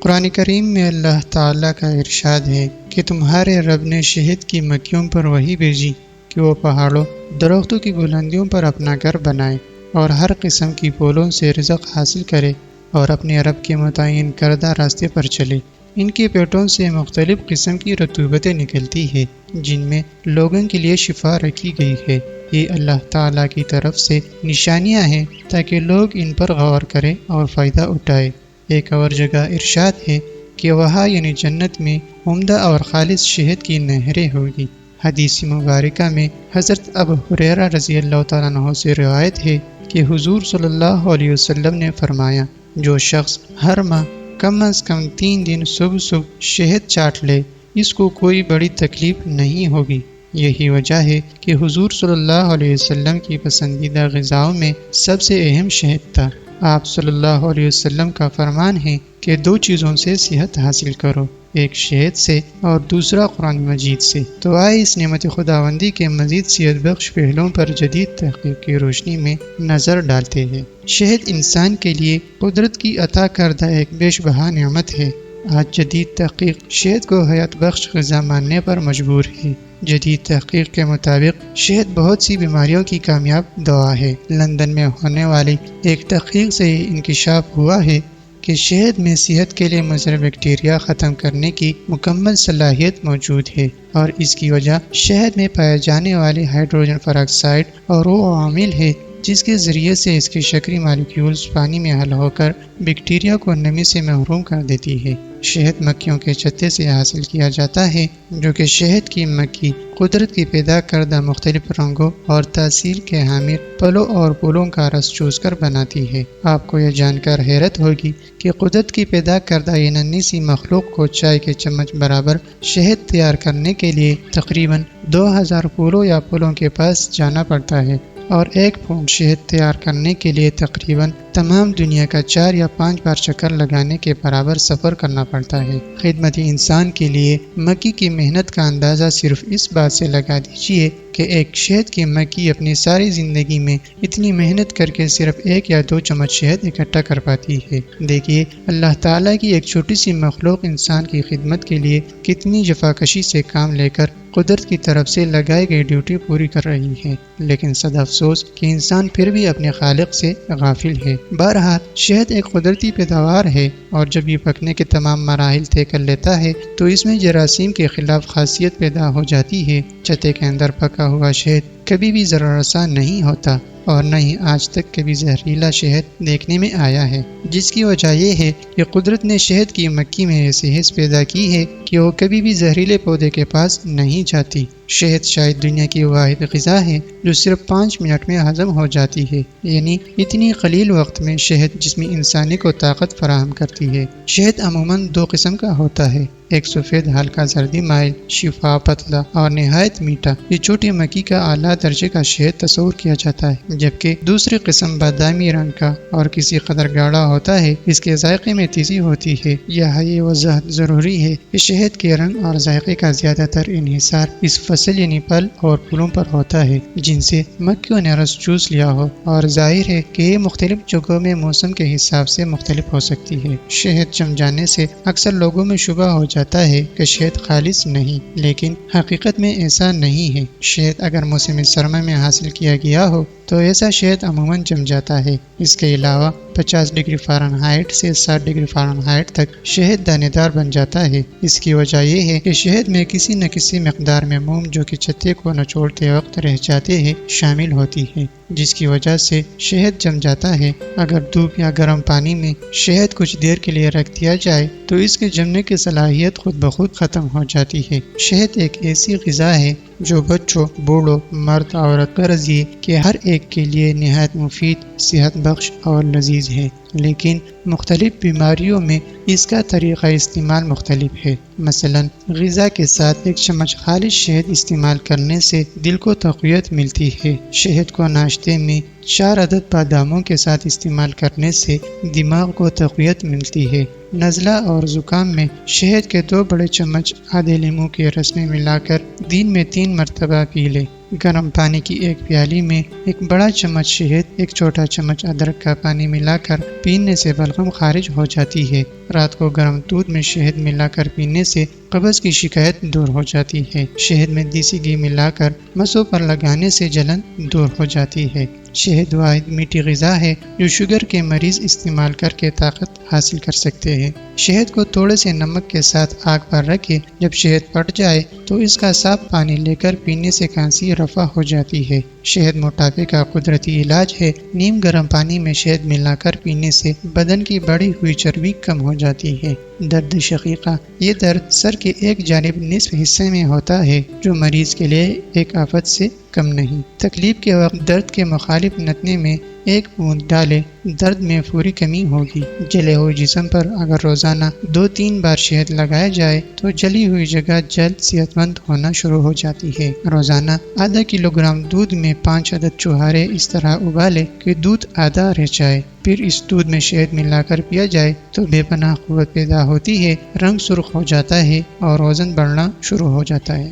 قرآن کریم میں اللہ تعالیٰ کا ارشاد ہے کہ تمہارے رب نے شہد کی مکھیوں پر وحی بھیجی کہ وہ پہاڑوں، درختوں کی بلندیوں پر اپنا گھر بنائے اور ہر قسم کی پھولوں سے رزق حاصل کرے اور اپنے رب کے متعین کردہ راستے پر چلے۔ ان کے پیٹوں سے مختلف قسم کی رطوبتیں نکلتی ہیں جن میں لوگوں کے لیے شفا رکھی گئی ہے۔ یہ اللہ تعالیٰ کی طرف سے نشانیاں ہیں تاکہ لوگ ان پر غور کریں اور فائدہ اٹھائیں۔ ایک اور جگہ ارشاد ہے کہ وہاں یعنی جنت میں عمدہ اور خالص شہد کی نہریں ہوگی۔ حدیث مبارکہ میں حضرت ابو ہریرہ رضی اللہ تعالیٰ عنہ سے روایت ہے کہ حضور صلی اللہ علیہ وسلم نے فرمایا، جو شخص ہر ماہ کم از کم 3 دن صبح شہد چاٹ لے اس کو کوئی بڑی تکلیف نہیں ہوگی۔ یہی وجہ ہے کہ حضور صلی اللہ علیہ وسلم کی پسندیدہ غذاؤں میں سب سے اہم شہد تھا۔ آپ صلی اللہ علیہ وسلم کا فرمان ہے کہ 2 چیزوں سے صحت حاصل کرو، ایک شہد سے اور دوسرا قرآن مجید سے۔ تو آئے اس نعمت خداوندی کے مزید صحت بخش پہلوؤں پر جدید تحقیق کی روشنی میں نظر ڈالتے ہیں۔ شہد انسان کے لیے قدرت کی عطا کردہ ایک بیش بہا نعمت ہے۔ آج جدید تحقیق شہد کو حیات بخش غذا ماننے پر مجبور ہے۔ جدید تحقیق کے مطابق شہد بہت سی بیماریوں کی کامیاب دوا ہے۔ لندن میں ہونے والی ایک تحقیق سے یہ انکشاف ہوا ہے کہ شہد میں صحت کے لیے مضر بیکٹیریا ختم کرنے کی مکمل صلاحیت موجود ہے، اور اس کی وجہ شہد میں پائے جانے والے ہائیڈروجن پراکسائڈ اور وہ عوامل ہے جس کے ذریعے سے اس کے شکری مالیکیولز پانی میں حل ہو کر بیکٹیریا کو نمی سے محروم کر دیتی ہے۔ شہد مکھیوں کے چھتے سے حاصل کیا جاتا ہے، جو کہ شہد کی مکھی قدرت کی پیدا کردہ مختلف رنگوں اور تاثیر کے حامل پھلوں اور پھولوں کا رس چوس کر بناتی ہے۔ آپ کو یہ جان کر حیرت ہوگی کہ قدرت کی پیدا کردہ یہ ننھی سی مخلوق کو چائے کے چمچ برابر شہد تیار کرنے کے لیے تقریباً 2000 پھولوں یا پھولوں کے پاس جانا پڑتا ہے، اور 1 پاؤنڈ شہد تیار کرنے کے لیے تقریباً تمام دنیا کا 4 یا 5 بار چکر لگانے کے برابر سفر کرنا پڑتا ہے۔ خدمت انسان کے لیے مکھی کی محنت کا اندازہ صرف اس بات سے لگا دیجئے کہ ایک شہد کی مکھی اپنی ساری زندگی میں اتنی محنت کر کے صرف 1 یا 2 چمچ شہد اکٹھا کر پاتی ہے۔ دیکھیے اللہ تعالیٰ کی ایک چھوٹی سی مخلوق انسان کی خدمت کے لیے کتنی جفاکشی سے کام لے کر قدرت کی طرف سے لگائی گئی ڈیوٹی پوری کر رہی ہے، لیکن صد افسوس کہ انسان پھر بھی اپنے خالق سے غافل ہے۔ بہرحال شہد ایک قدرتی پیداوار ہے، اور جب یہ پکنے کے تمام مراحل طے کر لیتا ہے تو اس میں جراثیم کے خلاف خاصیت پیدا ہو جاتی ہے۔ چھتے کے اندر پکا ہوا شہد کبھی بھی ضرر رساں نہیں ہوتا، اور نہ ہی آج تک کبھی زہریلا شہد دیکھنے میں آیا ہے، جس کی وجہ یہ ہے کہ قدرت نے شہد کی مکھی میں ایسی حس پیدا کی ہے کہ وہ کبھی بھی زہریلے پودے کے پاس نہیں جاتی۔ شہد شاید دنیا کی واحد غذا ہے جو صرف 5 منٹ میں ہضم ہو جاتی ہے، یعنی اتنی قلیل وقت میں شہد جسم انسانی کو طاقت فراہم کرتی ہے۔ شہد عموماً 2 قسم کا ہوتا ہے، ایک سفید ہلکا زردی مائل، شفاف، پتلا اور نہایت میٹھا۔ یہ چھوٹی مکھی کا اعلیٰ درجے کا شہد تصور کیا جاتا ہے، جبکہ دوسری قسم بادامی رنگ کا اور کسی قدر گاڑھا ہوتا ہے۔ اس کے ذائقے میں تیزی ہوتی ہے۔ یہ وضاحت ضروری ہے کہ شہد کے رنگ اور ذائقے کا زیادہ تر انحصار اس فصل یعنی پھل اور پھولوں پر ہوتا ہے جن سے مکھیوں نے رس چوس لیا ہو، اور ظاہر ہے کہ یہ مختلف جگہوں میں موسم کے حساب سے مختلف ہو سکتی ہے۔ شہد جم جانے سے اکثر لوگوں میں شبہ ہو جاتا ہے کہ شہد خالص نہیں، لیکن حقیقت میں ایسا نہیں ہے۔ شہد اگر موسم سرما میں حاصل کیا گیا ہو تو ایسا شہد عموماً جم جاتا ہے۔ اس کے علاوہ 50 ڈگری فارنہائٹ سے 60 ڈگری فارنہائٹ تک شہد دانے دار بن جاتا ہے۔ اس کی وجہ یہ ہے کہ شہد میں کسی نہ کسی مقدار میں موم جو کہ چھتے کو نچوڑتے وقت رہ جاتے ہیں شامل ہوتی ہے، جس کی وجہ سے شہد جم جاتا ہے۔ اگر دھوپ یا گرم پانی میں شہد کچھ دیر کے لیے رکھ دیا جائے تو اس کے جمنے کی صلاحیت خود بخود ختم ہو جاتی ہے۔ شہد ایک ایسی غذا ہے جو بچوں، بوڑھوں، مرد، عورت، غرض یہ کہ ہر ایک کے لیے نہایت مفید، صحت بخش اور لذیذ ہے، لیکن مختلف بیماریوں میں اس کا طریقہ استعمال مختلف ہے۔ مثلا غذا کے ساتھ 1 چمچ خالص شہد استعمال کرنے سے دل کو تقویت ملتی ہے۔ شہد کو ناشتے میں 4 عدد باداموں کے ساتھ استعمال کرنے سے دماغ کو تقویت ملتی ہے۔ نزلہ اور زکام میں شہد کے 2 بڑے چمچ آدھے لیموں کے رس میں ملا کر دن میں 3 مرتبہ پی لے گرم پانی کی ایک پیالی میں ایک بڑا چمچ شہد، ایک چھوٹا چمچ ادرک کا پانی ملا کر پینے سے بلغم خارج ہو جاتی ہے۔ رات کو گرم دودھ میں شہد ملا کر پینے سے قبض کی شکایت دور ہو جاتی ہے۔ شہد میں دیسی گھی ملا کر مسوں پر لگانے سے جلن دور ہو جاتی ہے۔ شہد واحد میٹھی غذا ہے جو شوگر کے مریض استعمال کر کے طاقت حاصل کر سکتے ہیں۔ شہد کو تھوڑے سے نمک کے ساتھ آگ پر رکھے، جب شہد پھٹ جائے تو اس کا صاف پانی لے کر پینے سے کھانسی رفع ہو جاتی ہے۔ شہد موٹاپے کا قدرتی علاج ہے۔ نیم گرم پانی میں شہد ملا کر پینے سے بدن کی بڑھی ہوئی چربی کم ہو جاتی ہے۔ درد شقیقہ، یہ درد سر کے ایک جانب نصف حصے میں ہوتا ہے جو مریض کے لیے ایک آفت سے کم نہیں۔ تکلیف کے وقت درد کے مخالف نتنے میں ایک بوند ڈالے، درد میں فوری کمی ہوگی۔ جلے ہوئے جسم پر اگر روزانہ 2-3 بار شہد لگایا جائے تو جلی ہوئی جگہ جلد صحت مند ہونا شروع ہو جاتی ہے۔ روزانہ آدھا کلو گرام دودھ میں 5 عدد چوہارے اس طرح ابالے کہ دودھ آدھا رہ جائے، پھر اس دودھ میں شہد ملا کر پیا جائے تو بے پناہ قوت پیدا ہوتی ہے، رنگ سرخ ہو جاتا ہے اور وزن بڑھنا شروع ہو جاتا ہے۔